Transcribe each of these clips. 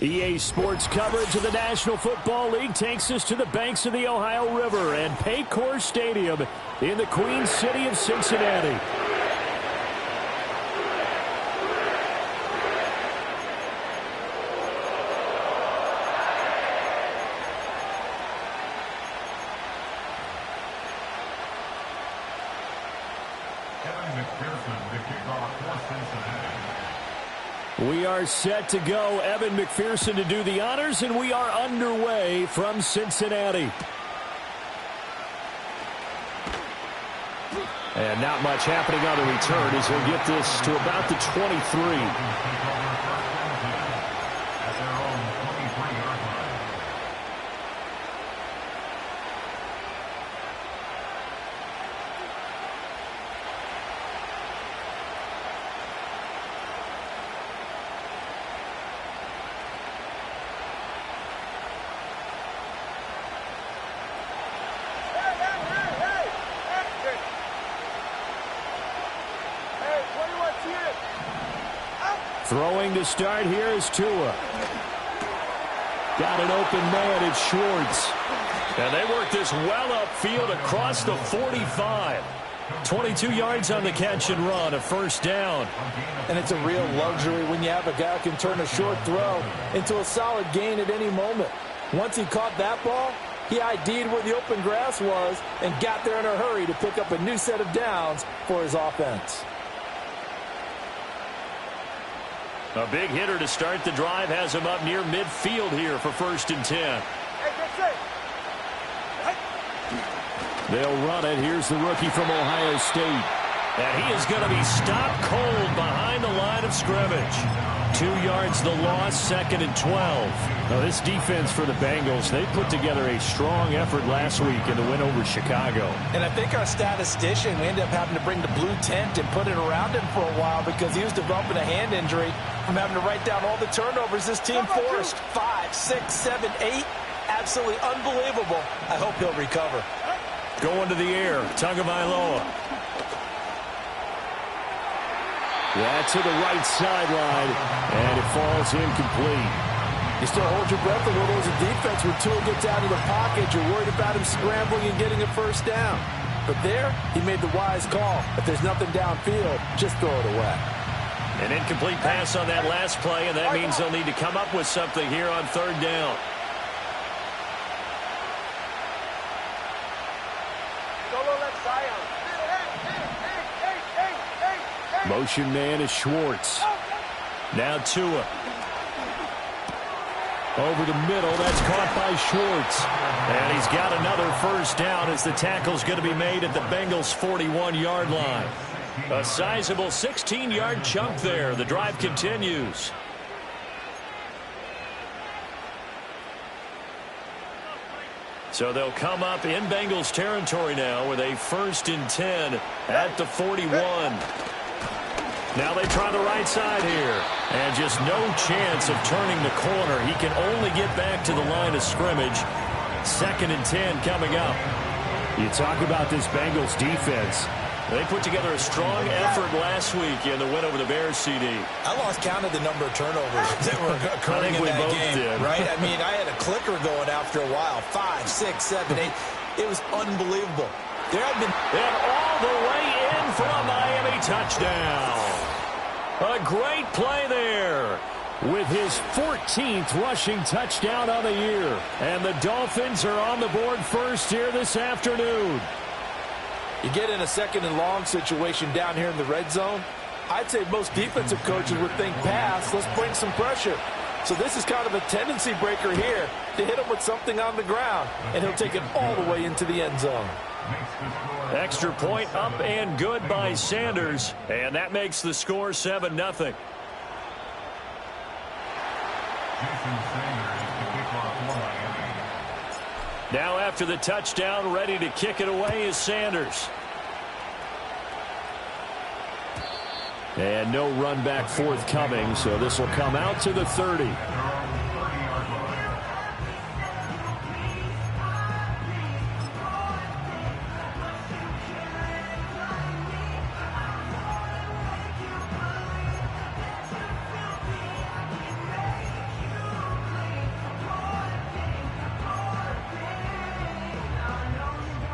EA Sports coverage of the National Football League takes us to the banks of the Ohio River and Paycor Stadium in the Queen City of Cincinnati. We are set to go. Evan McPherson to do the honors, and we are underway from Cincinnati. And not much happening on the return as he'll get this to about the 23. Throwing to start here is Tua. Got an open man, it's Schwartz. And they work this well upfield across the 45. 22 yards on the catch and run, a first down. And it's a real luxury when you have a guy who can turn a short throw into a solid gain at any moment. Once he caught that ball, he ID'd where the open grass was and got there in a hurry to pick up a new set of downs for his offense. A big hitter to start the drive has him up near midfield here for 1st and 10. They'll run it. Here's the rookie from Ohio State. And he is going to be stopped cold behind the line of scrimmage. 2 yards the loss, 2nd and 12. Now this defense for the Bengals, they put together a strong effort last week in the win over Chicago. And I think our statistician, we ended up having to bring the blue tent and put it around him for a while because he was developing a hand injury from having to write down all the turnovers this team forced. 5, 6, 7, 8. Absolutely unbelievable. I hope he'll recover. Going to the air, Tagovailoa. That's to the right sideline, and it falls incomplete. You still hold your breath a little as a defense when Tua gets out of the pocket. You're worried about him scrambling and getting a first down. But there, he made the wise call. If there's nothing downfield, just throw it away. An incomplete pass on that last play, and that means they'll need to come up with something here on 3rd down. Motion man is Schwartz. Now Tua. Over the middle, that's caught by Schwartz. And he's got another first down as the tackle's going to be made at the Bengals' 41-yard line. A sizable 16-yard chunk there. The drive continues. So they'll come up in Bengals territory now with a 1st and 10 at the 41. Now they try the right side here. And just no chance of turning the corner. He can only get back to the line of scrimmage. 2nd and 10 coming up. You talk about this Bengals defense. They put together a strong effort last week in the win over the Bears, CD. I lost count of the number of turnovers that were occurring in that game. Did. Right? I mean, I had a clicker going after a while. 5, 6, 7, 8. It was unbelievable. There have been... And all the way in for a Miami touchdown. A great play there with his 14th rushing touchdown on the year. And the Dolphins are on the board first here this afternoon. You get in a 2nd and long situation down here in the red zone, I'd say most defensive coaches would think pass, let's bring some pressure. So this is kind of a tendency breaker here to hit him with something on the ground, and he'll take it all the way into the end zone. Extra point up and good by Sanders, and that makes the score 7-0. Now after the touchdown, ready to kick it away is Sanders. And no run back forthcoming, so this will come out to the 30.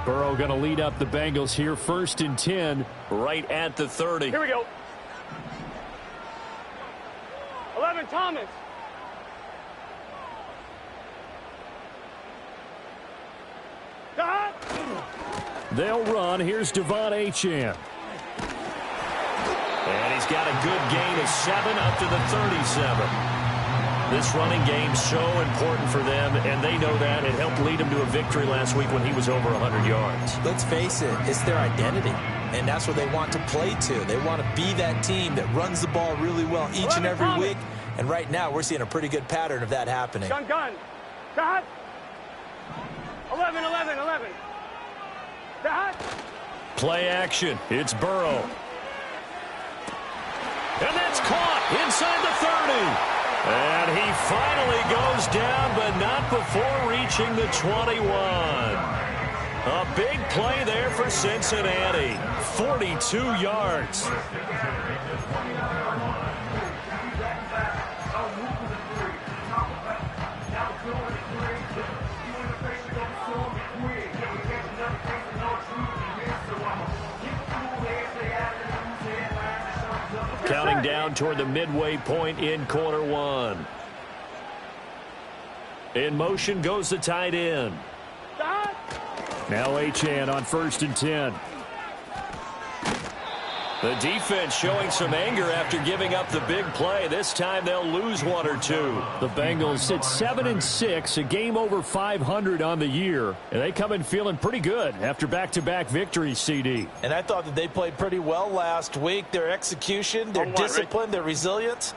Burrow going to lead up the Bengals here, 1st and 10, right at the 30. Here we go. 11, Thomas. Stop. They'll run. Here's Devon Achane. And he's got a good gain of 7 up to the 37. This running game so important for them, and they know that. It helped lead them to a victory last week when he was over 100 yards. Let's face it, it's their identity, and that's what they want to play to. They want to be that team that runs the ball really well each and every week, and right now we're seeing a pretty good pattern of that happening. Gun. Stop. 11. Stop. Play action. It's Burrow. And that's caught inside the 30. And he finally goes down, but not before reaching the 21. A big play there for Cincinnati. 42 yards. Counting down toward the midway point in quarter one. In motion goes the tight end. Now Achane on 1st and 10. The defense showing some anger after giving up the big play. This time they'll lose 1 or 2. The Bengals sit 7-6, a game over 500 on the year. And they come in feeling pretty good after back-to-back victories, CD. And I thought that they played pretty well last week. Their execution, their discipline, their resilience,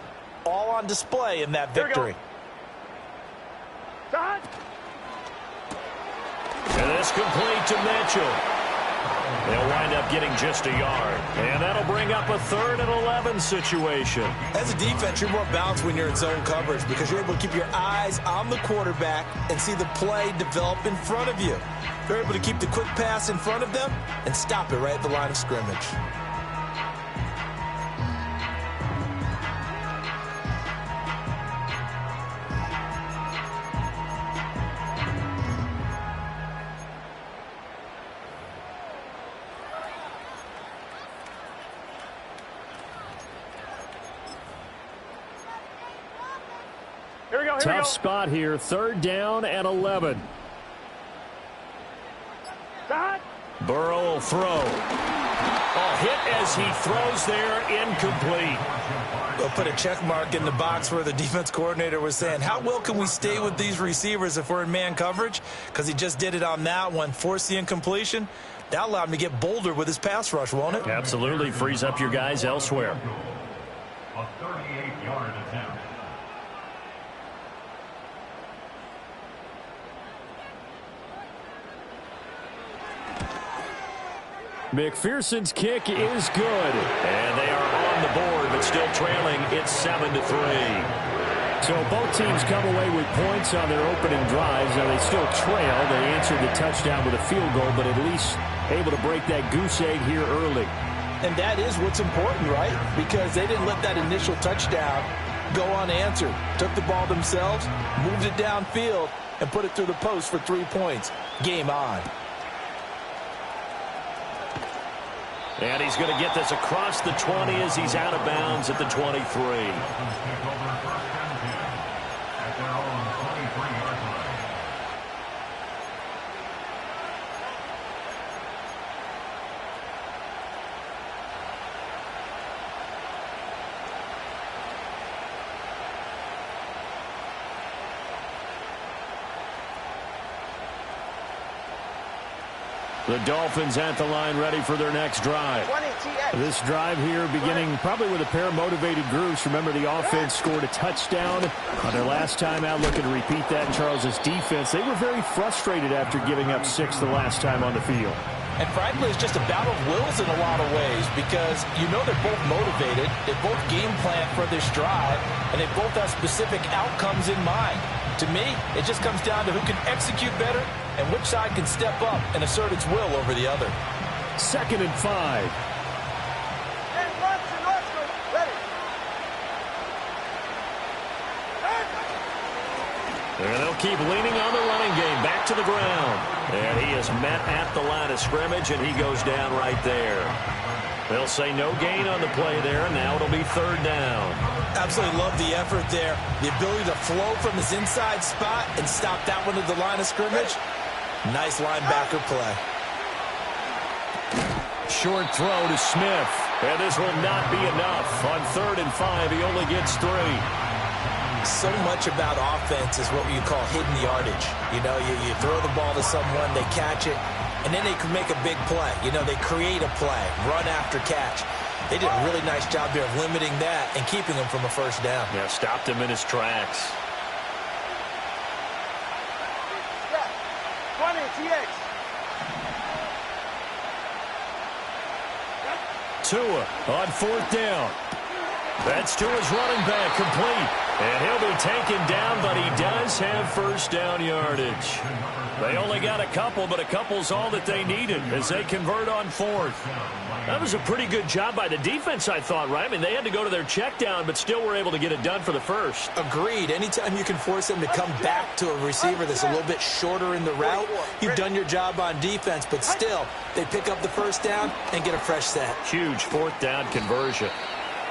all on display in that victory. Stop. And this complete to Mitchell. They'll wind up getting just a yard. And that'll bring up a 3rd and 11 situation. As a defense, you're more balanced when you're in zone coverage because you're able to keep your eyes on the quarterback and see the play develop in front of you. You're able to keep the quick pass in front of them and stop it right at the line of scrimmage. Tough spot here. 3rd down and 11. Burrow will throw. Hit as he throws there, incomplete. They'll put a check mark in the box where the defense coordinator was saying, how well can we stay with these receivers if we're in man coverage? Because he just did it on that one, forced the incompletion. That allowed him to get bolder with his pass rush, won't it? Absolutely. Frees up your guys elsewhere. A 38-yard attempt. McPherson's kick is good. And they are on the board, but still trailing. It's 7-3. So both teams come away with points on their opening drives. Now they still trail. They answered the touchdown with a field goal, but at least able to break that goose egg here early. And that is what's important, right? Because they didn't let that initial touchdown go unanswered. Took the ball themselves, moved it downfield, and put it through the post for 3 points. Game on. And he's going to get this across the 20 as he's out of bounds at the 23. The Dolphins at the line ready for their next drive. This drive here beginning probably with a pair of motivated groups. Remember, the offense scored a touchdown on their last time out. Looking to repeat that in Charles's defense. They were very frustrated after giving up 6 the last time on the field. And frankly, it's just a battle of wills in a lot of ways because you know they're both motivated. They both game plan for this drive, and they both have specific outcomes in mind. To me, it just comes down to who can execute better and which side can step up and assert its will over the other. 2nd and 5. And they'll keep leaning on the running game. Back to the ground. And he is met at the line of scrimmage, and he goes down right there. They'll say no gain on the play there. Now it'll be third down. Absolutely love the effort there. The ability to flow from his inside spot and stop that one at the line of scrimmage. Nice linebacker play. Short throw to Smith. And this will not be enough. On 3rd and 5, he only gets 3. So much about offense is what you call hidden yardage. You know, you throw the ball to someone, they catch it, and then they can make a big play. You know, they create a play, run after catch. They did a really nice job there of limiting that and keeping him from a first down. Yeah, stopped him in his tracks. 20, TX. Tua on 4th down. That's Tua's running back, complete. And he'll be taken down, but he does have first down yardage. They only got a couple, but a couple's all that they needed as they convert on 4th. That was a pretty good job by the defense, I thought, right? I mean, they had to go to their check down, but still were able to get it done for the first. Agreed. Anytime you can force them to come back to a receiver that's a little bit shorter in the route, you've done your job on defense, but still, they pick up the first down and get a fresh set. Huge 4th down conversion.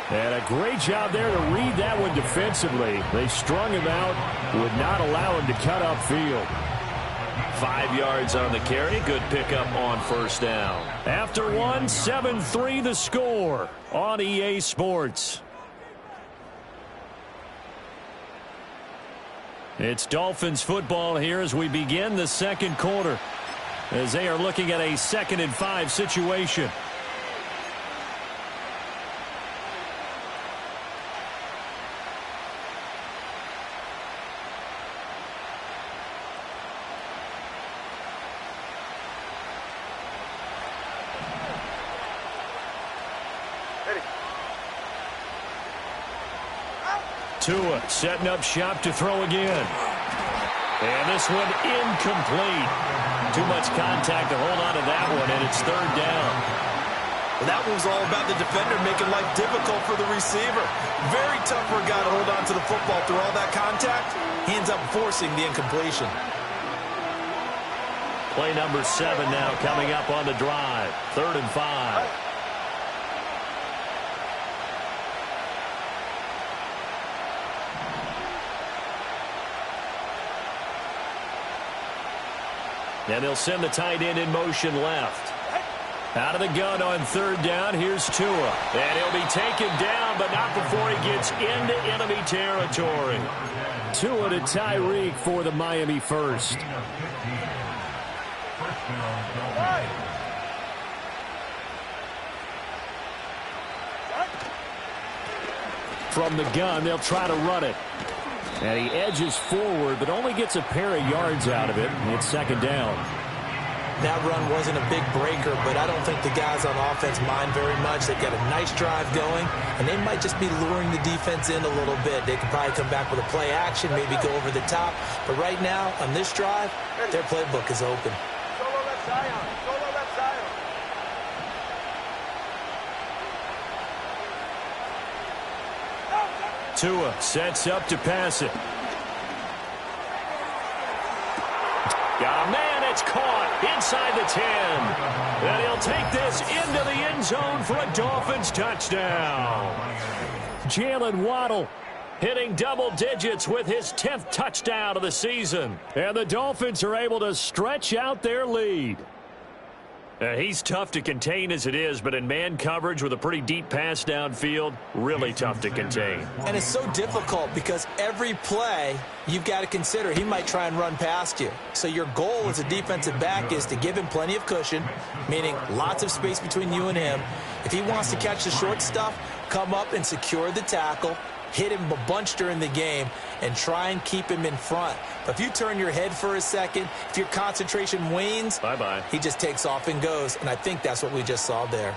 And a great job there to read that one defensively. They strung him out, would not allow him to cut upfield. 5 yards on the carry. Good pickup on first down. After 1, 7-3 the score on EA Sports. It's Dolphins football here as we begin the second quarter, as they are looking at a 2nd and 5 situation. Tua setting up shop to throw again. And this one incomplete. Too much contact to hold on to that one, and it's 3rd down. Well, that one was all about the defender making life difficult for the receiver. Very tough for a guy to hold on to the football through all that contact. He ends up forcing the incompletion. Play number 7 now coming up on the drive. 3rd and 5. And they'll send the tight end in motion left. Out of the gun on 3rd down, here's Tua. And he'll be taken down, but not before he gets into enemy territory. Tua to Tyreek for the Miami first. From the gun, they'll try to run it. And he edges forward, but only gets a pair of yards out of it. It's 2nd down. That run wasn't a big breaker, but I don't think the guys on offense mind very much. They've got a nice drive going, and they might just be luring the defense in a little bit. They could probably come back with a play action, maybe go over the top. But right now, on this drive, their playbook is open. Solo left Zion. Solo left Zion. Tua sets up to pass it. Got a man, it's caught inside the 10. And he'll take this into the end zone for a Dolphins touchdown. Jalen Waddle hitting double digits with his 10th touchdown of the season. And the Dolphins are able to stretch out their lead. He's tough to contain as it is, but in man coverage with a pretty deep pass downfield, really tough to contain. And it's so difficult because every play you've got to consider he might try and run past you. So your goal as a defensive back is to give him plenty of cushion, meaning lots of space between you and him. If he wants to catch the short stuff, come up and secure the tackle, hit him a bunch during the game, and try and keep him in front. But if you turn your head for a second, if your concentration wanes, bye-bye. He just takes off and goes, and I think that's what we just saw there.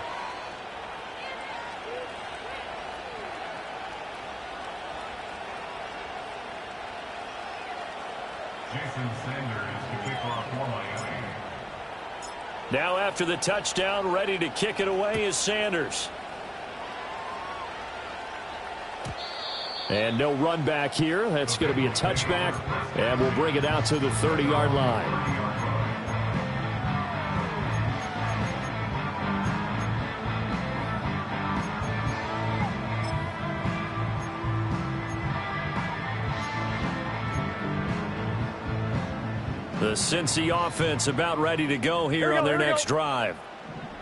Jason Sanders to kick off for Miami. Now after the touchdown, ready to kick it away is Sanders. And no run back here. That's going to be a touchback, and we'll bring it out to the 30-yard line. The Cincy offense about ready to go here on their next drive.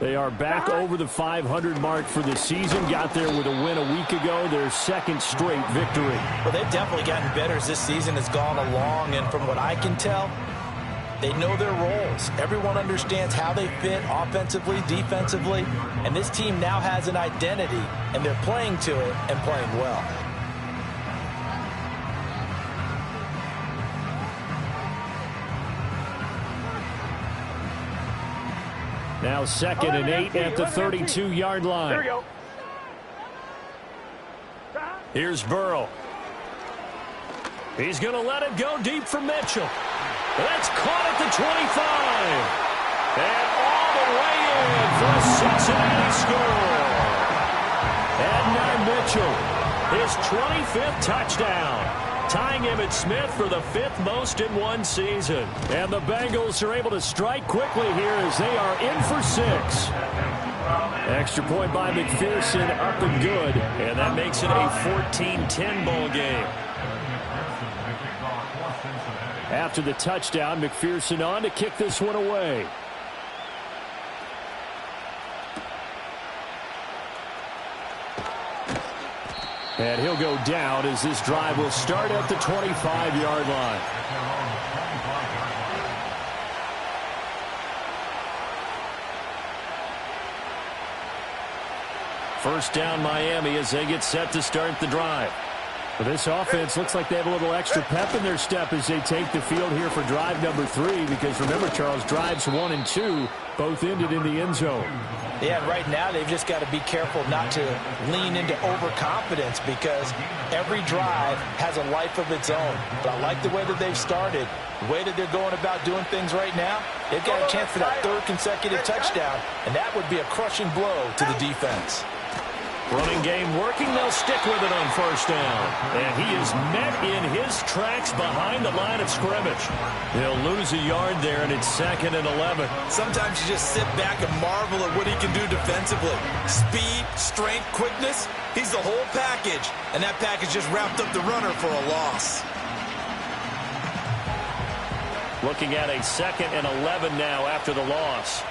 They are back over the 500 mark for the season. Got there with a win a week ago, their second straight victory. Well, they've definitely gotten better as this season has gone along, and from what I can tell, they know their roles. Everyone understands how they fit offensively, defensively, and this team now has an identity, and they're playing to it and playing well. Now 2nd and 8 at the 32-yard line. Here we go. Here's Burrow. He's going to let it go deep for Mitchell. That's caught at the 25. And all the way in for a Cincinnati score. And now Mitchell, his 25th touchdown. Tying Emmitt Smith for the 5th most in one season. And the Bengals are able to strike quickly here as they are in for 6. Extra point by McPherson, up and good. And that makes it a 14-10 ball game. After the touchdown, McPherson on to kick this one away. And he'll go down as this drive will start at the 25-yard line. First down Miami as they get set to start the drive. Well, this offense looks like they have a little extra pep in their step as they take the field here for drive number 3. Because remember, Charles, drives 1 and 2 both ended in the end zone. Yeah, right now they've just got to be careful not to lean into overconfidence because every drive has a life of its own. But I like the way that they've started, the way that they're going about doing things right now. They've got a chance for that 3rd consecutive touchdown, and that would be a crushing blow to the defense. Running game working. They'll stick with it on first down. And he is met in his tracks behind the line of scrimmage. He'll lose a yard there, and it's 2nd and 11. Sometimes you just sit back and marvel at what he can do defensively. Speed, strength, quickness. He's the whole package. And that package just wrapped up the runner for a loss. Looking at a 2nd and 11 now after the loss.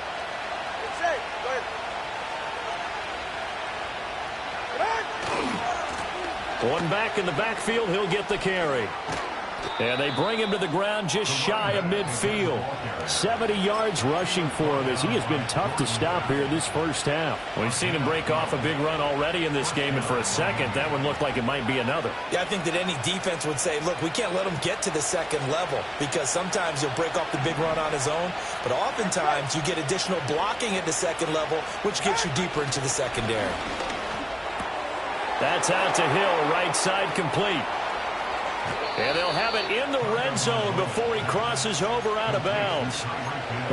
One back in the backfield, he'll get the carry. And they bring him to the ground just shy of midfield. 70 yards rushing for him as he has been tough to stop here this first half. We've seen him break off a big run already in this game, and for a second, that one looked like it might be another. Yeah, I think that any defense would say, look, we can't let him get to the 2nd level because sometimes he'll break off the big run on his own, but oftentimes you get additional blocking at the 2nd level, which gets you deeper into the secondary. That's out to Hill, right side complete. And they'll have it in the red zone before he crosses over out of bounds.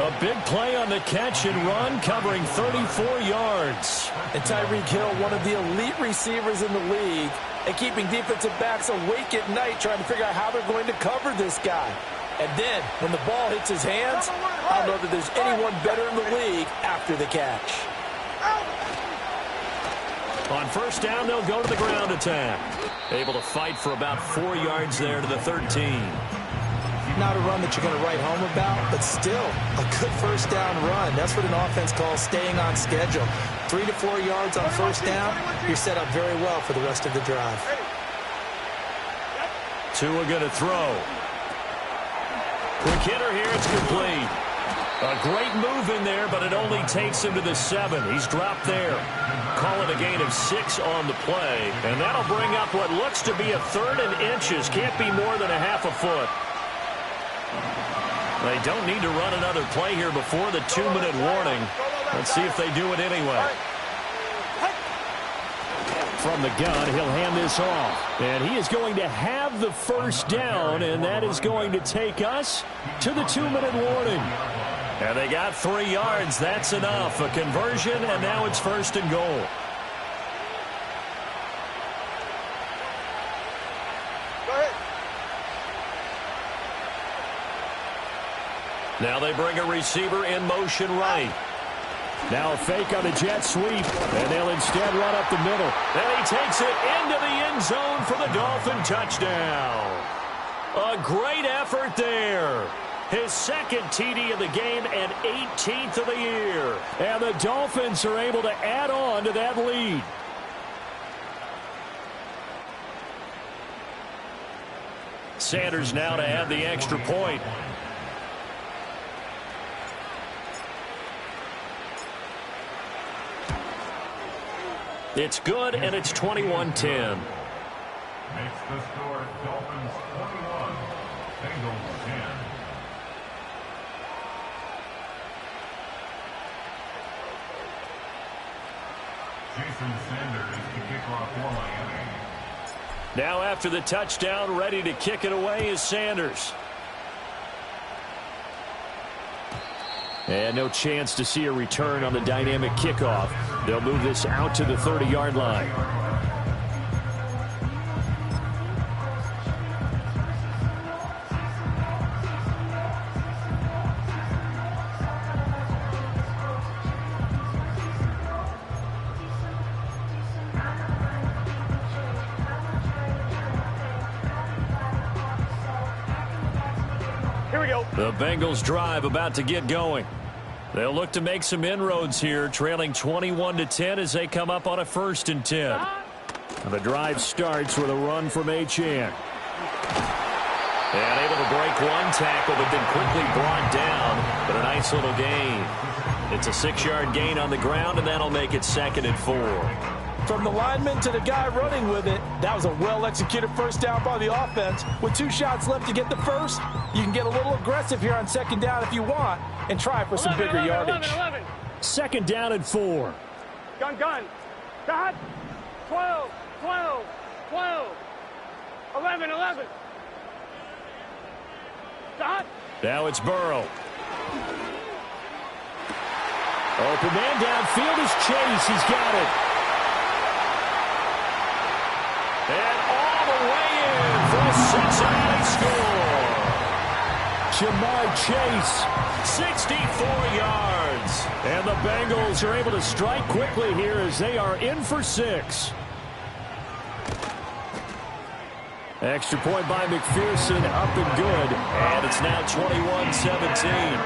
A big play on the catch and run, covering 34 yards. And Tyreek Hill, one of the elite receivers in the league, and keeping defensive backs awake at night trying to figure out how they're going to cover this guy. And then, when the ball hits his hands, I don't know that there's anyone better in the league after the catch. On first down, they'll go to the ground attack. Able to fight for about 4 yards there to the 13. Not a run that you're going to write home about, but still a good first down run. That's what an offense calls staying on schedule. 3 to 4 yards on first down, you're set up very well for the rest of the drive. Tua going to throw. Quick hitter here, it's complete. A great move in there, but it only takes him to the 7. He's dropped there. Call it a gain of 6 on the play, and that'll bring up what looks to be a 3rd and inches. Can't be more than a half a foot. They don't need to run another play here before the 2-minute warning. Let's see if they do it anyway. From the gun, he'll hand this off. And he is going to have the first down, and that is going to take us to the 2-minute warning. And they got 3 yards. That's enough. A conversion, and now it's 1st and goal. Now they bring a receiver in motion right. Now a fake on the jet sweep, and they'll instead run up the middle. And he takes it into the end zone for the Dolphin touchdown. A great effort there. His second TD of the game and 18th of the year. And the Dolphins are able to add on to that lead. Sanders now to add the extra point. It's good, and it's 21-10. Makes the score Dolphins 21, Bengals 10. Jason Sanders to kick off for Miami. Now after the touchdown, ready to kick it away is Sanders. And no chance to see a return on the dynamic kickoff. They'll move this out to the 30-yard line. Here we go. The Bengals drive about to get going. They'll look to make some inroads here, trailing 21-10 as they come up on a 1st and 10. The drive starts with a run from Achane. And able to break one tackle, but then quickly brought down. But a nice little gain. It's a 6-yard gain on the ground, and that'll make it 2nd and 4. From the lineman to the guy running with it, that was a well-executed first down by the offense. With 2 shots left to get the first, you can get a little aggressive here on 2nd down if you want and try for some bigger yardage. 2nd down and 4. Gun. Dot. 12. 11. Dot. Now it's Burrow. Open man downfield is Chase. He's got it. And all the way in for a Cincinnati score. Jamar Chase, 64 yards. And the Bengals are able to strike quickly here as they are in for 6. Extra point by McPherson, up and good. And it's now 21-17.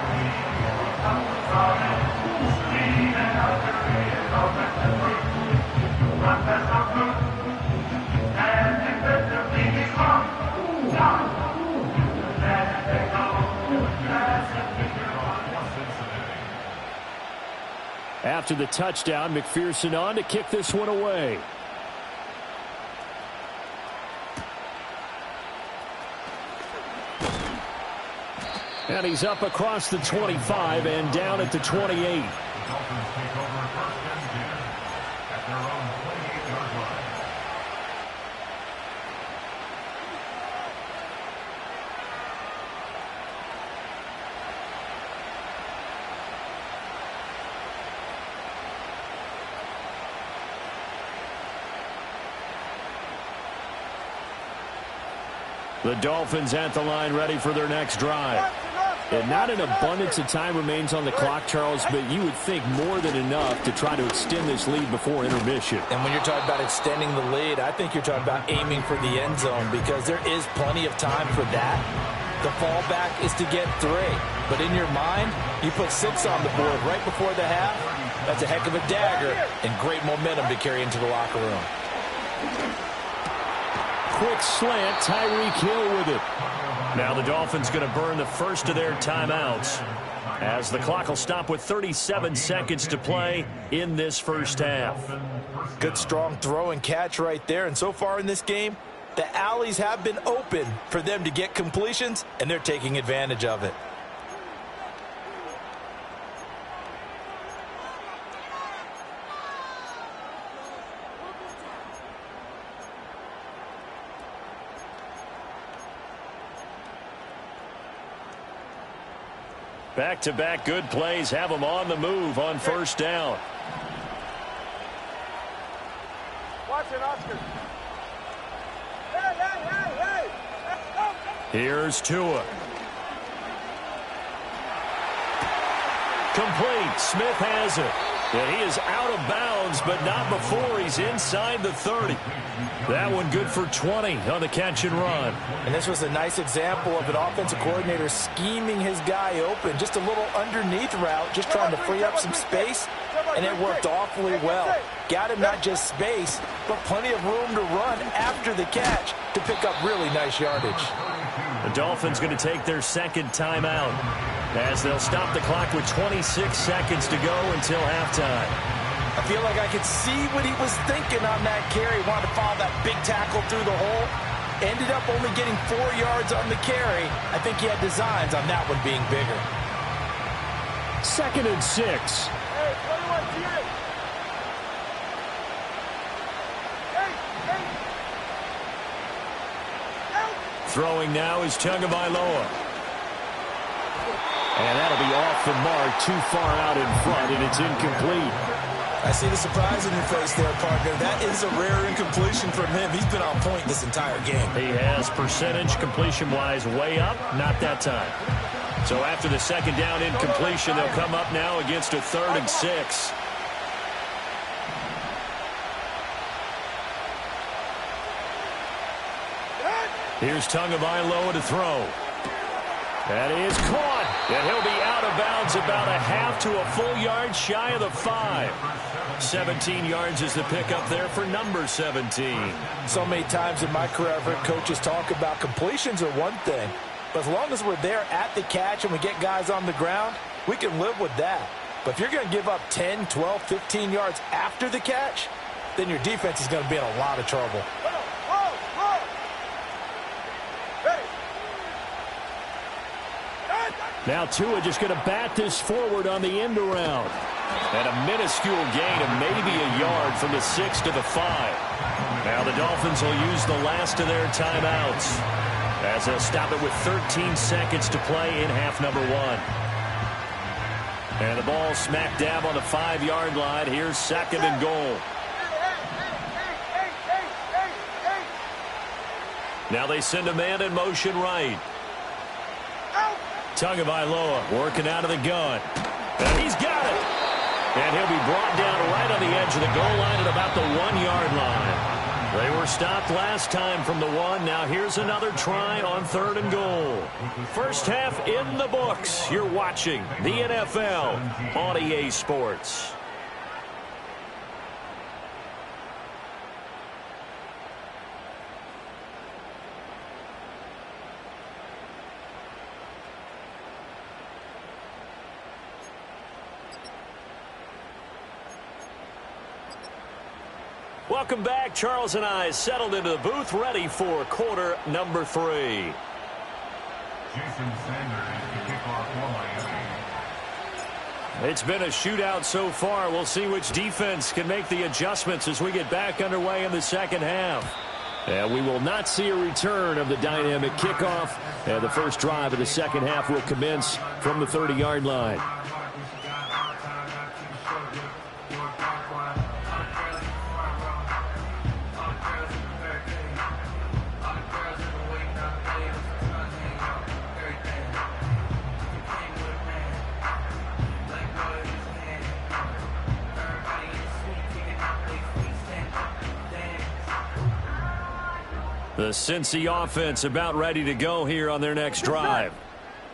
After the touchdown, McPherson on to kick this one away. And he's up across the 25 and down at the 28. The Dolphins take over 1st and 10 at their own 28-yard line. The Dolphins at the line ready for their next drive. And not an abundance of time remains on the clock, Charles, but you would think more than enough to try to extend this lead before intermission. And when you're talking about extending the lead, I think you're talking about aiming for the end zone because there is plenty of time for that. The fallback is to get 3. But in your mind, you put 6 on the board right before the half. That's a heck of a dagger and great momentum to carry into the locker room. Quick slant, Tyreek Hill with it. Now the Dolphins going to burn the first of their timeouts as the clock will stop with 37 seconds to play in this first half. Good strong throw and catch right there. And so far in this game, the alleys have been open for them to get completions, and they're taking advantage of it. Back-to-back good plays have them on the move on first down. Watch it, Oscar. Hey. Here's Tua. Complete. Smith has it. And he is out of bounds, but not before he's inside the 30. That one good for 20 on the catch and run. And this was a nice example of an offensive coordinator scheming his guy open. Just a little underneath route, just trying to free up some space, and it worked awfully well. Got him not just space, but plenty of room to run after the catch to pick up really nice yardage. The Dolphins going to take their second timeout as they'll stop the clock with 26 seconds to go until halftime. I feel like I could see what he was thinking on that carry. Wanted to follow that big tackle through the hole. Ended up only getting 4 yards on the carry. I think he had designs on that one being bigger. 2nd and 6. Hey, 21 GA. Throwing now is Tagovailoa. And that'll be off the mark, too far out in front, and it's incomplete. I see the surprise in your face there, partner. That is a rare incompletion from him. He's been on point this entire game. He has percentage completion-wise way up, not that time. So after the second down incompletion, they'll come up now against a 3rd and 6. Here's Tagovailoa to throw. That is caught, and he'll be out of bounds about a half to a full yard shy of the 5. 17 yards is the pickup there for number 17. So many times in my career, I've heard coaches talk about completions are one thing, but as long as we're there at the catch and we get guys on the ground, we can live with that. But if you're going to give up 10, 12, 15 yards after the catch, then your defense is going to be in a lot of trouble. Now Tua just going to bat this forward on the end around. And a minuscule gain of maybe a yard from the 6 to the 5. Now the Dolphins will use the last of their timeouts as they'll stop it with 13 seconds to play in half number 1. And the ball smack dab on the 5-yard line. Here's 2nd and goal. Now they send a man in motion right. Tagovailoa working out of the gun. And he's got it. And he'll be brought down right on the edge of the goal line at about the 1-yard line. They were stopped last time from the 1. Now here's another try on 3rd and goal. First half in the books. You're watching the NFL on EA Sports. Welcome back. Charles and I settled into the booth, ready for quarter number 3. Jason Sanders to kick off for Miami. It's been a shootout so far. We'll see which defense can make the adjustments as we get back underway in the second half. And we will not see a return of the dynamic kickoff. And the first drive of the second half will commence from the 30-yard line. The Cincy offense about ready to go here on their next drive.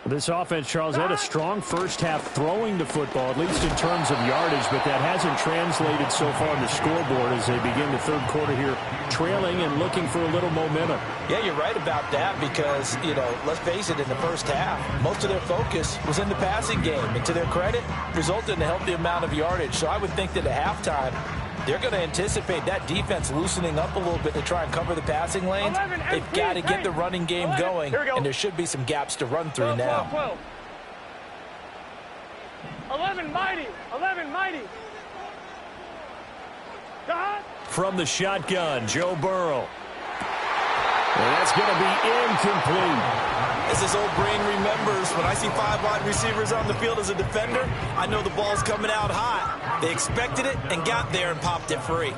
This offense, Charles, had a strong first half throwing the football, at least in terms of yardage, but that hasn't translated so far on the scoreboard as they begin the third quarter here, trailing and looking for a little momentum. Yeah, you're right about that because, you know, let's face it, in the first half, most of their focus was in the passing game. And to their credit, resulted in a healthy amount of yardage. So I would think that at halftime, they're going to anticipate that defense loosening up a little bit to try and cover the passing lanes. They've got to get the running game going, and there should be some gaps to run through now. 11 mighty. 11 mighty. From the shotgun, Joe Burrow. And that's going to be incomplete. As his old brain remembers, when I see 5 wide receivers on the field as a defender, I know the ball's coming out hot. They expected it and got there and popped it free.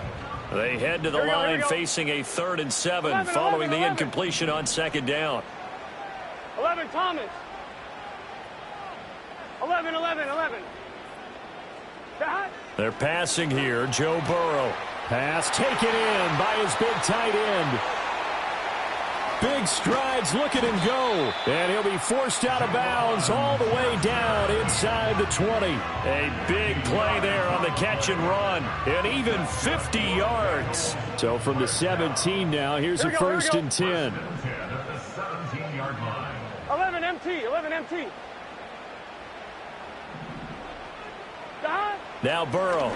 They head to the line facing a 3rd and 7 following the incompletion on second down. 11 Thomas. 11. They're passing here. Joe Burrow. Pass taken in by his big tight end. Big strides, look at him go. And he'll be forced out of bounds all the way down inside the 20. A big play there on the catch and run. And even 50 yards. So from the 17 now, here's a first and 10. 11 MT, 11 MT. Now Burrow.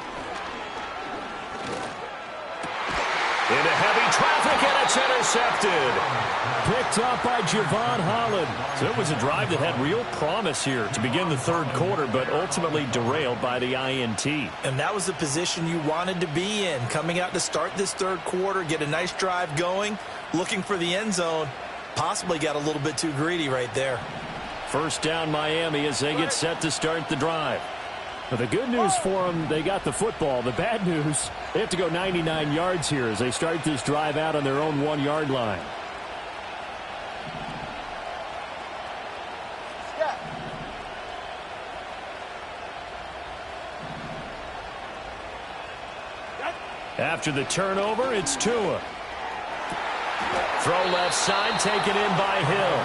Into heavy traffic, and it's intercepted. Picked up by Javon Holland. So it was a drive that had real promise here to begin the third quarter, but ultimately derailed by the INT. And that was the position you wanted to be in. Coming out to start this third quarter, get a nice drive going, looking for the end zone. Possibly got a little bit too greedy right there. First down Miami as they get set to start the drive. But the good news for them, they got the football. The bad news, they have to go 99 yards here as they start this drive out on their own 1-yard line. After the turnover, it's Tua. Throw left side, taken in by Hill.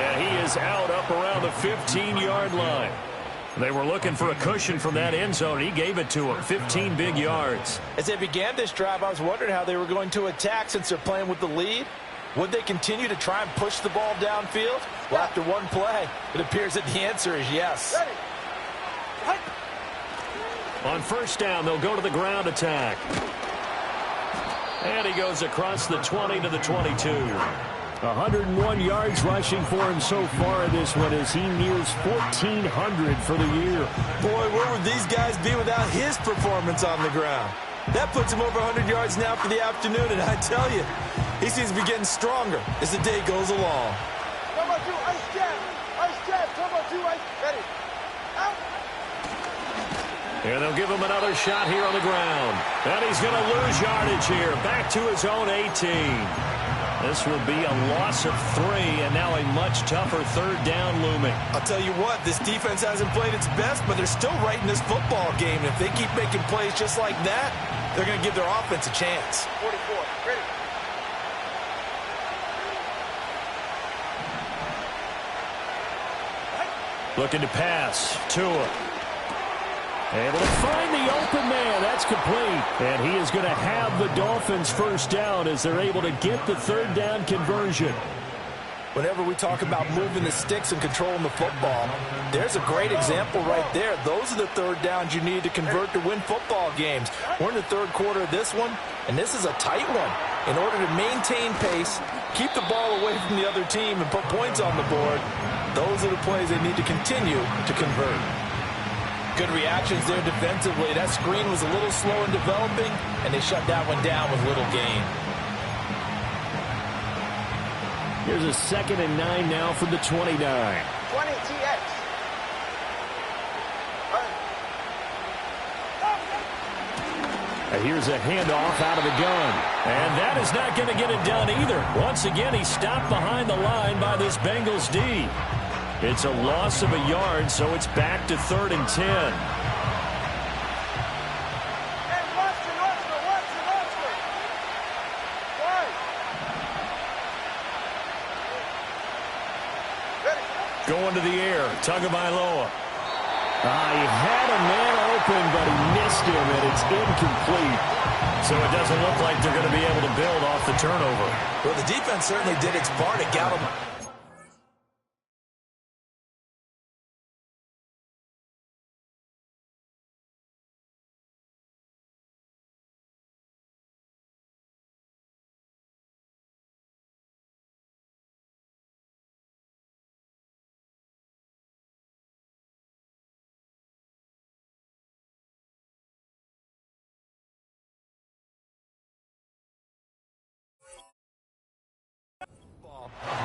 And he is out up around the 15-yard line. They were looking for a cushion from that end zone. He gave it to him, 15 big yards. As they began this drive, I was wondering how they were going to attack since they're playing with the lead. Would they continue to try and push the ball downfield? Well, after one play, it appears that the answer is yes. On first down, they'll go to the ground attack. And he goes across the 20 to the 22. 101 yards rushing for him so far in this one as he nears 1,400 for the year. Boy, where would these guys be without his performance on the ground? That puts him over 100 yards now for the afternoon, and I tell you, he seems to be getting stronger as the day goes along. Come on, two, ice jab. Ice jab. Come on, two, ice. Ready. Out. And they'll give him another shot here on the ground. And he's going to lose yardage here. Back to his own 18. This will be a loss of 3, and now a much tougher third down looming. I'll tell you what, this defense hasn't played its best, but they're still right in this football game. If they keep making plays just like that, they're going to give their offense a chance. 44, ready. Looking to pass. Tua. Able to find the open man. That's complete. And he is going to have the Dolphins first down as they're able to get the third down conversion. Whenever we talk about moving the sticks and controlling the football, there's a great example right there. Those are the third downs you need to convert to win football games. We're in the third quarter of this one, and this is a tight one. In order to maintain pace, keep the ball away from the other team, and put points on the board, those are the plays they need to continue to convert. Good reactions there defensively. That screen was a little slow in developing, and they shut that one down with little gain. Here's a 2nd and 9 now from the 29. 20 TX. Here's a handoff out of the gun. And that is not going to get it done either. Once again, he stopped behind the line by this Bengals D. It's a loss of a yard, so it's back to 3rd and 10. Going to the air, Tagovailoa. He had a man open, but he missed him, and it's incomplete. So it doesn't look like they're going to be able to build off the turnover. Well, the defense certainly did its part to get them.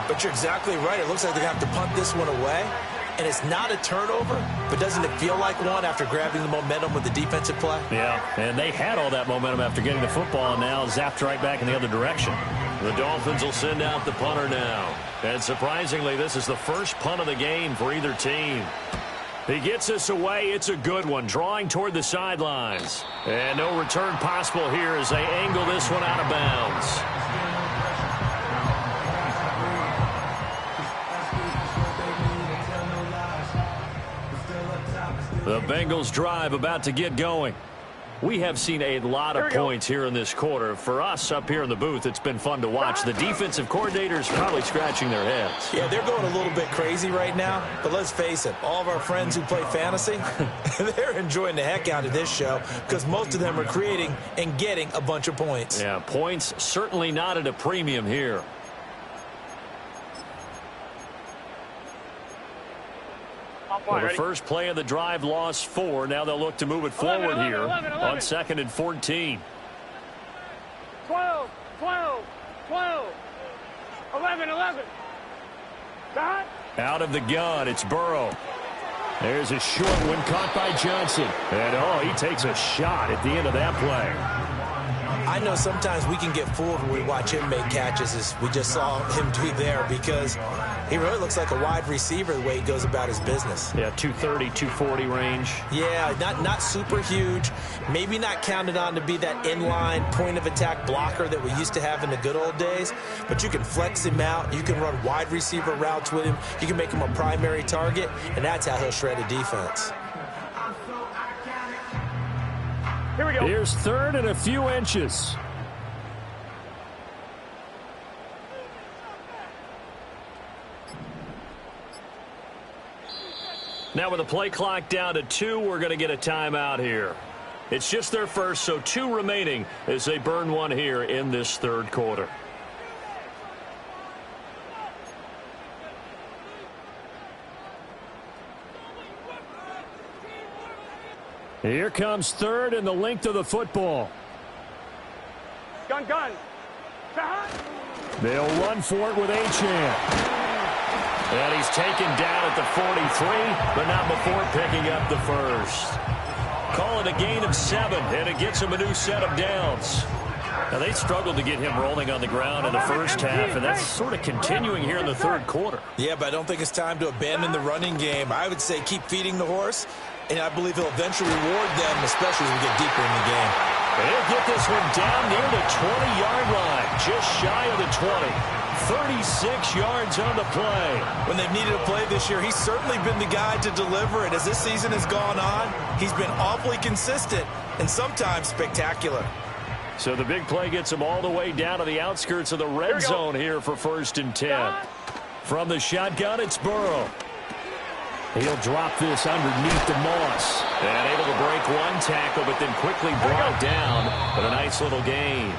But you're exactly right. It looks like they're going to have to punt this one away. And it's not a turnover, but doesn't it feel like one after grabbing the momentum with the defensive play? Yeah, and they had all that momentum after getting the football, and now zapped right back in the other direction. The Dolphins will send out the punter now. And surprisingly, this is the first punt of the game for either team. He gets us away. It's a good one, drawing toward the sidelines. And no return possible here as they angle this one out of bounds. The Bengals drive about to get going. We have seen a lot of points here in this quarter. For us up here in the booth, it's been fun to watch. The defensive coordinators probably scratching their heads. Yeah, they're going a little bit crazy right now. But let's face it, all of our friends who play fantasy, they're enjoying the heck out of this show because most of them are creating and getting a bunch of points. Yeah, points certainly not at a premium here. Well, the first play of the drive lost 4. Now they'll look to move it forward here on 2nd and 14. 12, 12, 12, 11, 11. Dot. Out of the gun, it's Burrow. There's a short one caught by Johnson. And, he takes a shot at the end of that play. I know sometimes we can get fooled when we watch him make catches, as we just saw him do there, because he really looks like a wide receiver the way he goes about his business. Yeah, 230, 240 range. Yeah, not super huge. Maybe not counted on to be that inline point-of-attack blocker that we used to have in the good old days, but you can flex him out. You can run wide receiver routes with him. You can make him a primary target, and that's how he'll shred a defense. Here we go. Here's 3rd and a few inches. Now with the play clock down to 2, we're going to get a timeout here. It's just their first, so 2 remaining as they burn one here in this 3rd quarter. Here comes 3rd and the length of the football. Gun. They'll run for it with Achane. And he's taken down at the 43, but not before picking up the first. Call it a gain of 7, and it gets him a new set of downs. Now, they struggled to get him rolling on the ground in the first half, and that's sort of continuing here in the 3rd quarter. Yeah, but I don't think it's time to abandon the running game. I would say keep feeding the horse, and I believe he'll eventually reward them, especially as we get deeper in the game. They'll get this one down near the 20-yard line, just shy of the 20. 36 yards on the play. When they've needed a play this year, he's certainly been the guy to deliver it. As this season has gone on, he's been awfully consistent and sometimes spectacular. So the big play gets him all the way down to the outskirts of the red zone here for 1st and 10. From the shotgun, it's Burrow. He'll drop this underneath the Moss. And able to break one tackle, but then quickly brought down. But a nice little gain.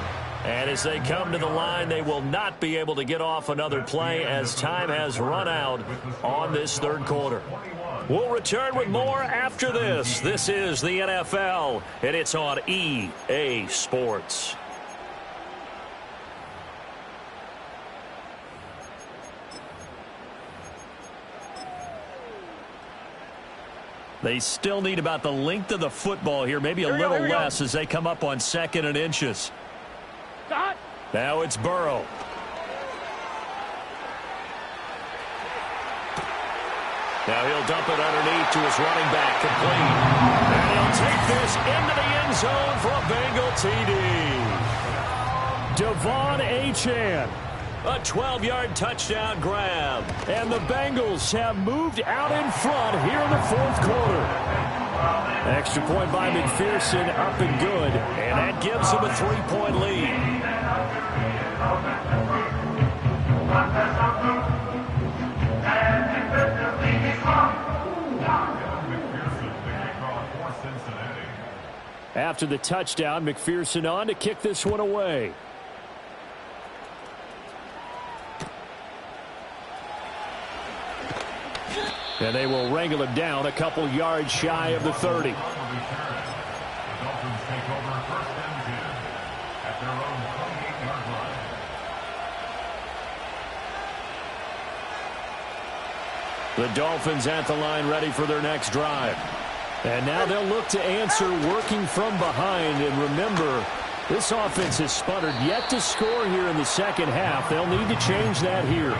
And as they come to the line, they will not be able to get off another play as time has run out on this 3rd quarter. We'll return with more after this. This is the NFL, and it's on EA Sports. They still need about the length of the football here, maybe a little less as they come up on 2nd and inches. Now it's Burrow. Now he'll dump it underneath to his running back, complete. And he'll take this into the end zone for a Bengal TD. Devon Achane. A 12-yard touchdown grab. And the Bengals have moved out in front here in the 4th quarter. Extra point by McPherson, up and good. And that gives them a 3-point lead. After the touchdown, McPherson on to kick this one away. And they will wrangle him down a couple yards shy of the 30. The Dolphins at the line ready for their next drive. And now they'll look to answer working from behind. And remember, this offense has sputtered yet to score here in the second half. They'll need to change that here.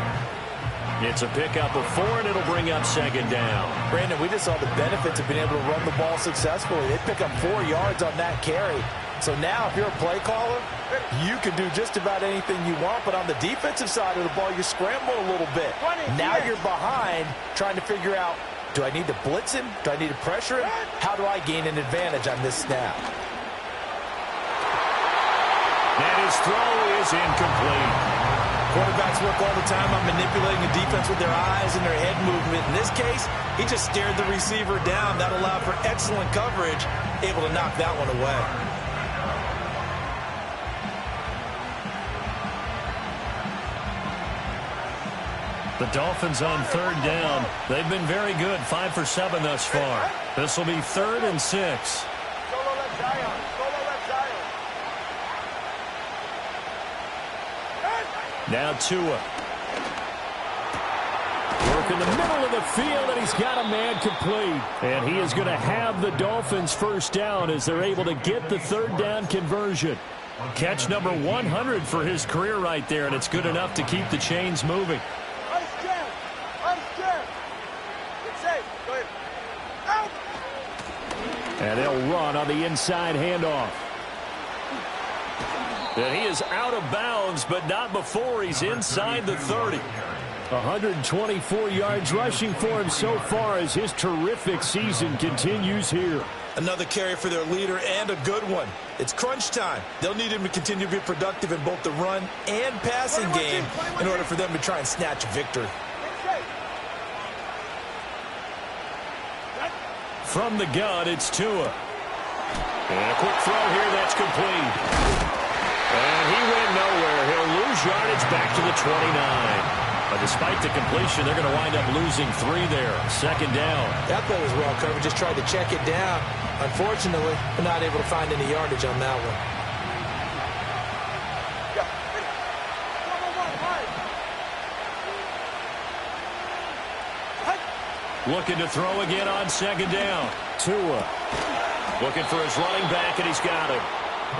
It's a pickup of 4, and it'll bring up second down. Brandon, we just saw the benefits of being able to run the ball successfully. They pick up 4 yards on that carry. So now if you're a play caller, you can do just about anything you want, but on the defensive side of the ball, you're scrambling a little bit. Now you're behind trying to figure out, do I need to blitz him? Do I need to pressure him? How do I gain an advantage on this snap? And his throw is incomplete. Quarterbacks work all the time on manipulating the defense with their eyes and their head movement. In this case, he just stared the receiver down. That allowed for excellent coverage, able to knock that one away. The Dolphins on 3rd down. They've been very good, 5 for 7 thus far. This will be 3rd and 6. Now Tua. Work in the middle of the field, and he's got a man complete. And he is going to have the Dolphins first down as they're able to get the 3rd down conversion. Catch number 100 for his career right there, and it's good enough to keep the chains moving. And they'll run on the inside handoff. And he is out of bounds, but not before he's inside the 30. 124 yards rushing for him so far as his terrific season continues here. Another carry for their leader, and a good one. It's crunch time. They'll need him to continue to be productive in both the run and passing game in order for them to try and snatch a victory. From the gun, it's Tua. And a quick throw here that's complete. And he went nowhere. He'll lose yardage back to the 29. But despite the completion, they're going to wind up losing 3 there. 2nd down. That play was well covered. Just tried to check it down. Unfortunately, we're not able to find any yardage on that one. Looking to throw again on 2nd down. Tua looking for his running back, and he's got him.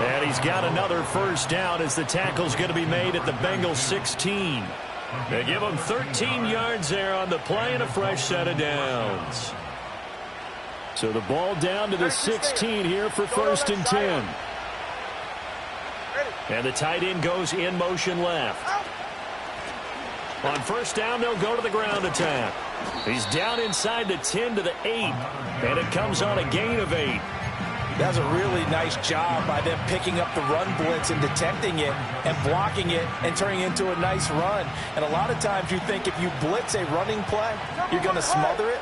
And he's got another first down as the tackle's going to be made at the Bengals 16. They give him 13 yards there on the play and a fresh set of downs. So the ball down to the 16 here for 1st and 10. And the tight end goes in motion left. On 1st down, they'll go to the ground attack. He's down inside the 10 to the 8. And it comes on a gain of 8. That's a really nice job by them picking up the run blitz and detecting it and blocking it and turning it into a nice run. And a lot of times you think if you blitz a running play, you're going to smother it.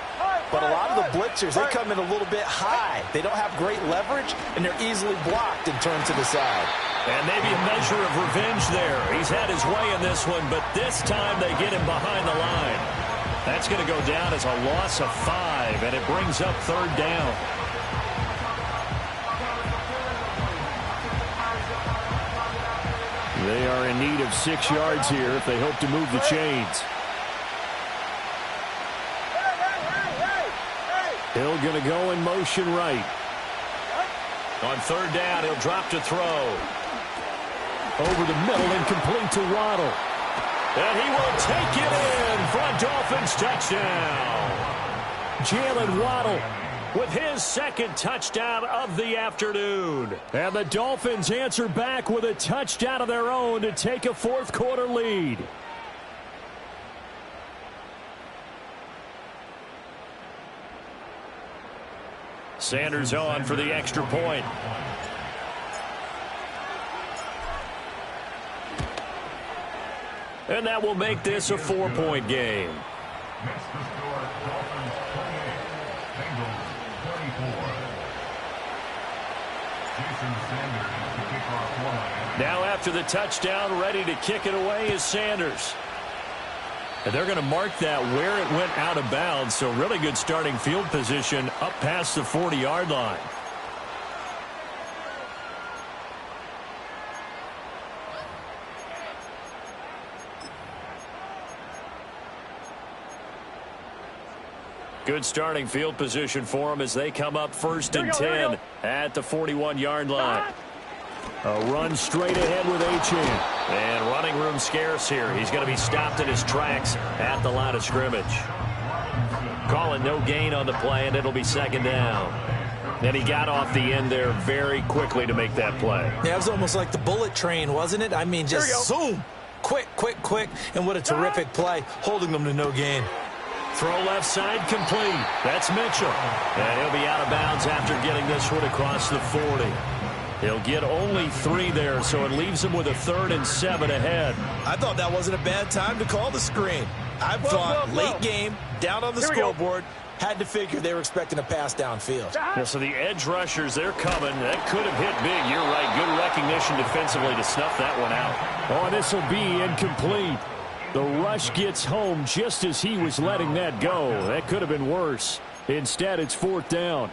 But a lot of the blitzers, they come in a little bit high. They don't have great leverage, and they're easily blocked and turned to the side. And maybe a measure of revenge there. He's had his way in this one, but this time they get him behind the line. That's going to go down as a loss of 5, and it brings up 3rd down. They are in need of 6 yards here if they hope to move the chains. Hill going to go in motion right. On 3rd down, he'll drop to throw. Over the middle and complete to Waddle. And he will take it in for a Dolphins touchdown. Jalen Waddle with his 2nd touchdown of the afternoon. And the Dolphins answer back with a touchdown of their own to take a 4th quarter lead. Sanders on for the extra point. And that will make this a 4-point game. Next to score, Dolphins 28, Bengals 24. Jason Sanders to kick off line. Now after the touchdown, ready to kick it away is Sanders. And they're going to mark that where it went out of bounds, so really good starting field position up past the 40-yard line. Good starting field position for them as they come up 1st and 10 at the 41-yard line. A run straight ahead with Achane. And running room scarce here. He's going to be stopped in his tracks at the line of scrimmage. Calling no gain on the play, and it'll be second down. And he got off the end there very quickly to make that play. Yeah, it was almost like the bullet train, wasn't it? I mean, just zoom. Quick, quick, quick. And what a terrific play, holding them to no gain. Throw left side complete. That's Mitchell. And he'll be out of bounds after getting this one across the 40. He'll get only 3 there, so it leaves him with a 3rd and 7 ahead. I thought that wasn't a bad time to call the screen. I thought late game, down on the scoreboard, had to figure they were expecting a pass downfield. Yeah, so the edge rushers, they're coming. That could have hit big. You're right. Good recognition defensively to snuff that one out. Oh, this will be incomplete. The rush gets home just as he was letting that go. That could have been worse. Instead, it's 4th down.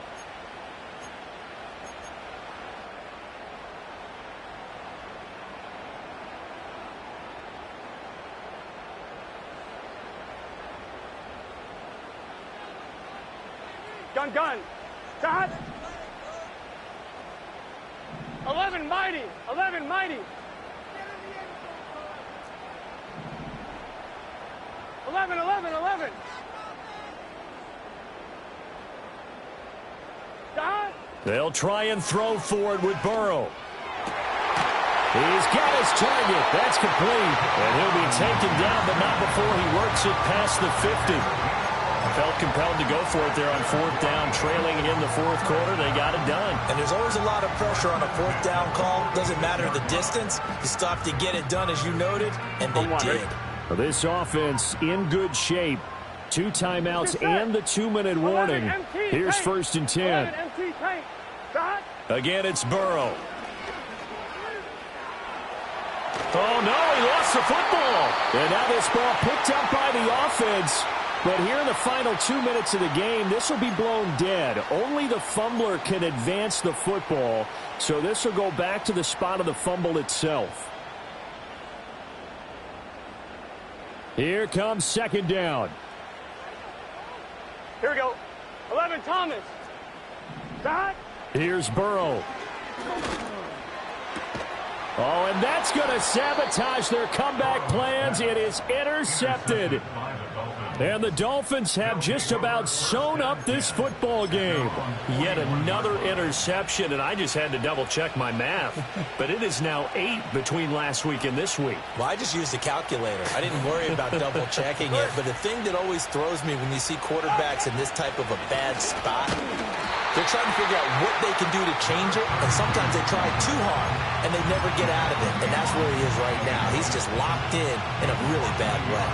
Gun. Stop. 11 mighty. 11 mighty. 11. Stop. They'll try and throw for it with Burrow. He's got his target. That's complete. And he'll be taken down, but not before he works it past the 50. Felt compelled to go for it there on 4th down, trailing in the 4th quarter. They got it done. And there's always a lot of pressure on a 4th down call. Doesn't matter the distance. You stop to get it done, as you noted, and they did. This offense in good shape. 2 timeouts and the 2-minute warning. Here's 1st and 10. Again, it's Burrow. Oh, no, he lost the football. And now this ball picked up by the offense. But here in the final 2 minutes of the game, this will be blown dead. Only the fumbler can advance the football, so this will go back to the spot of the fumble itself. Here comes 2nd down. Here we go. 11 Thomas. Stop. Here's Burrow. Oh, and that's going to sabotage their comeback plans. It is intercepted. And the Dolphins have just about sewn up this football game. Yet another interception, and I just had to double-check my math. But it is now 8 between last week and this week. Well, I just used a calculator. I didn't worry about double-checking it. But the thing that always throws me when you see quarterbacks in this type of a bad spot, they're trying to figure out what they can do to change it. And sometimes they try too hard, and they never get out of it. And that's where he is right now. He's just locked in a really bad way.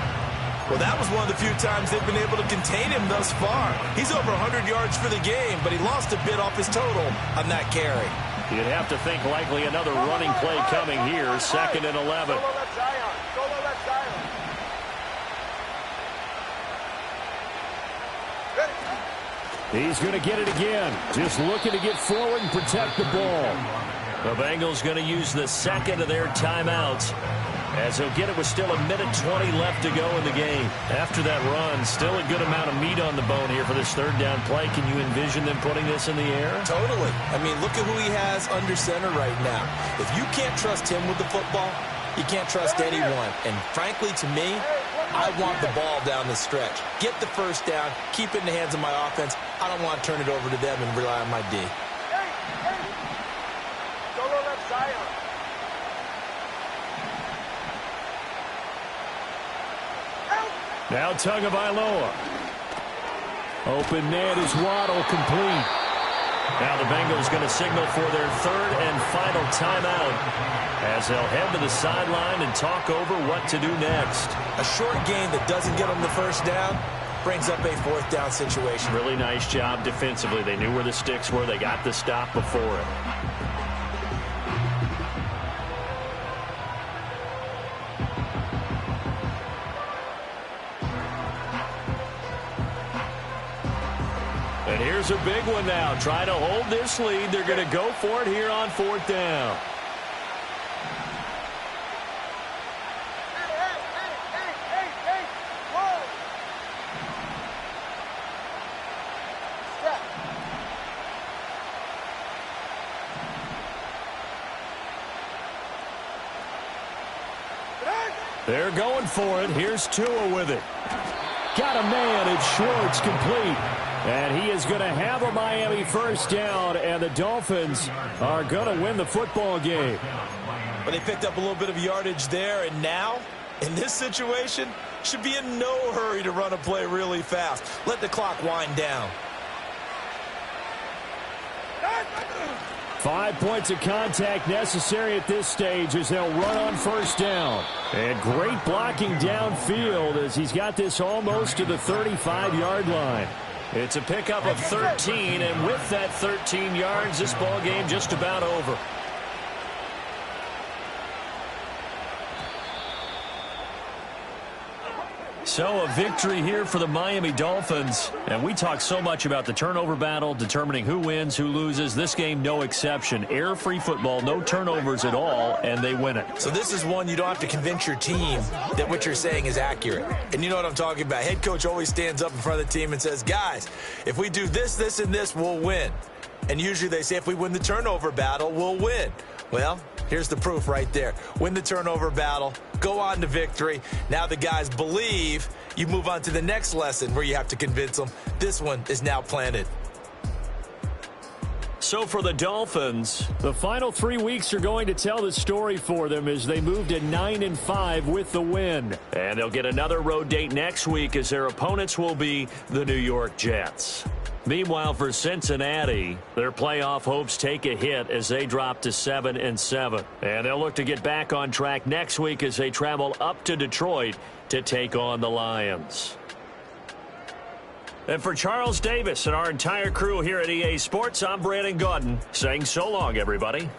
Well, that was one of the few times they've been able to contain him thus far. He's over 100 yards for the game, but he lost a bit off his total on that carry. You'd have to think likely another running play coming here, 2nd and 11. Solo left Zion. Solo left Zion. He's going to get it again. Just looking to get forward and protect the ball. The Bengals going to use the 2nd of their timeouts, as he'll get it with still 1:20 left to go in the game. After that run, still a good amount of meat on the bone here for this 3rd down play. Can you envision them putting this in the air? Totally. I mean, look at who he has under center right now. If you can't trust him with the football, you can't trust anyone. And frankly, to me, I want the ball down the stretch. Get the 1st down, keep it in the hands of my offense. I don't want to turn it over to them and rely on my D. Solo left Zion. Now Tagovailoa. Open man is Waddle, complete. Now the Bengals going to signal for their 3rd and final timeout, as they'll head to the sideline and talk over what to do next. A short gain that doesn't get them the 1st down brings up a 4th down situation. Really nice job defensively. They knew where the sticks were. They got the stop before it. And here's a big one now. Trying to hold this lead. They're going to go for it here on 4th down. Hey, whoa. Step. They're going for it. Here's Tua with it. Got a man. It's Schwartz, complete. And he is going to have a Miami first down, and the Dolphins are going to win the football game. But they picked up a little bit of yardage there, and now, in this situation, should be in no hurry to run a play really fast. Let the clock wind down. 5 points of contact necessary at this stage as they'll run on first down. And great blocking downfield as he's got this almost to the 35-yard line. It's a pickup of 13, and with that 13 yards, this ball game just about over. So a victory here for the Miami Dolphins. And we talk so much about the turnover battle, determining who wins, who loses. This game, no exception. Error-free football, no turnovers at all, and they win it. So this is one you don't have to convince your team that what you're saying is accurate. And you know what I'm talking about. Head coach always stands up in front of the team and says, guys, if we do this, this, and this, we'll win. And usually they say if we win the turnover battle, we'll win. Well, here's the proof right there. Win the turnover battle, go on to victory. Now the guys believe. You move on to the next lesson where you have to convince them. This one is now planted. So for the Dolphins, the final 3 weeks are going to tell the story for them as they move to 9-5 with the win. And they'll get another road date next week as their opponents will be the New York Jets. Meanwhile, for Cincinnati, their playoff hopes take a hit as they drop to 7-7. And they'll look to get back on track next week as they travel up to Detroit to take on the Lions. And for Charles Davis and our entire crew here at EA Sports, I'm Brandon Gaudin saying so long, everybody.